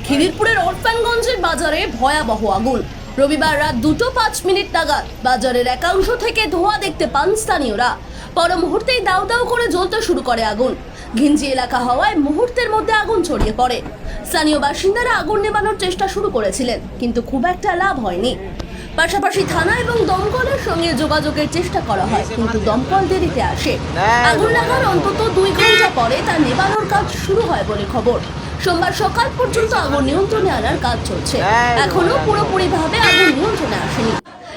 খিদিরপুরের অরফানগঞ্জের বাজারে ভয়াবহ আগুন। রবিবার রাত 2:05 নাগাদ বাজারের একাংশ থেকে ধোঁয়া দেখতে পান স্থানীয়রা। পর মুহূর্তেই দাউ দাউ করে জ্বলতে শুরু করে আগুন। ঘিঞ্জি এলাকা হওয়ায় মুহূর্তের মধ্যে আগুন ছড়িয়ে পড়ে। স্থানীয় বাসিন্দারা আগুন নেভানোর চেষ্টা শুরু করেছিলেন, কিন্তু খুব একটা লাভ হয়নি। পাশাপাশি থানা এবং দমকলের সঙ্গে যোগাযোগের চেষ্টা করা হয়, কিন্তু দমকল দেরিতে আসে। আগুন লাগার অন্তত 2 ঘন্টা পরে তা নেভানোর কাজ শুরু হয় বলে খবর। সোমবার সকাল পর্যন্ত আগুন নিয়ন্ত্রণে আনার কাজ চলছে। এখনো পুরোপুরিভাবে আগুন নিয়ন্ত্রণে আসেনি।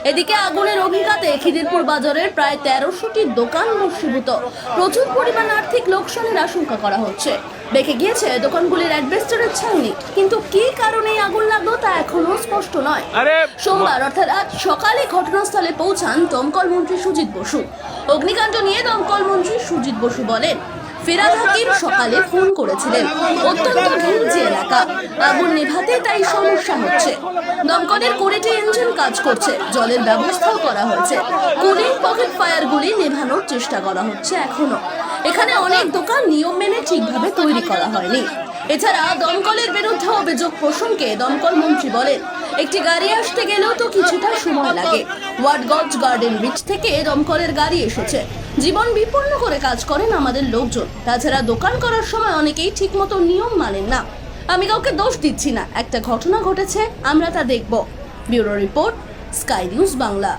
এদিকে আগুনের অভিঘাতে খিদিরপুর বাজারের প্রায় 1300টি দোকান ভস্মীভূত। প্রচুর পরিমাণ আর্থিক লোকসানের আশঙ্কা করা হচ্ছে। বেঁকে গিয়েছে দোকানগুলির অ্যাডভেস্টারের ছাউনি, কিন্তু কী কারণে আগুন লাগলো তা এখনো স্পষ্ট নয়। সোমবার অর্থাৎ আজ সকালে ঘটনাস্থলে পৌঁছান দমকল মন্ত্রী সুজিত বসু। অগ্নিকাণ্ড নিয়ে দমকল মন্ত্রী সুজিত বসু বলেন, ফিরাদ হাকিম সকালে ফোন করেছিলেন। অত্যন্ত ঘিঞ্জি এলাকা, আগুন নেভাতে তাই সমস্যা হচ্ছে। দমকলের 20টি ইঞ্জিন কাজ করছে, জলের ব্যবস্থাও করা হয়েছে। কুলিং পকেট ফায়ারগুলি নেভানোর চেষ্টা করা হচ্ছে এখনো। এখানে অনেক দোকান নিয়ম মেনে ঠিকভাবে তৈরি করা হয়নি। এছাড়া দমকলের বিরুদ্ধে অভিযোগ প্রসঙ্গে দমকল মন্ত্রী বলেন, একটি গাড়ি আসতে গেলেও তো কিছুটা সময় লাগে। ওয়াটগঞ্জ গার্ডেন ব্রিজ থেকে দমকলের গাড়ি এসেছে। জীবন বিপন্ন করে কাজ করেন আমাদের লোকজন। তাছাড়া দোকান করার সময় অনেকেই ঠিকমতো নিয়ম মানেন না। আমি কাউকে দোষ দিচ্ছি না, একটা ঘটনা ঘটেছে, আমরা তা দেখব। Bureau report, sky news Bangla.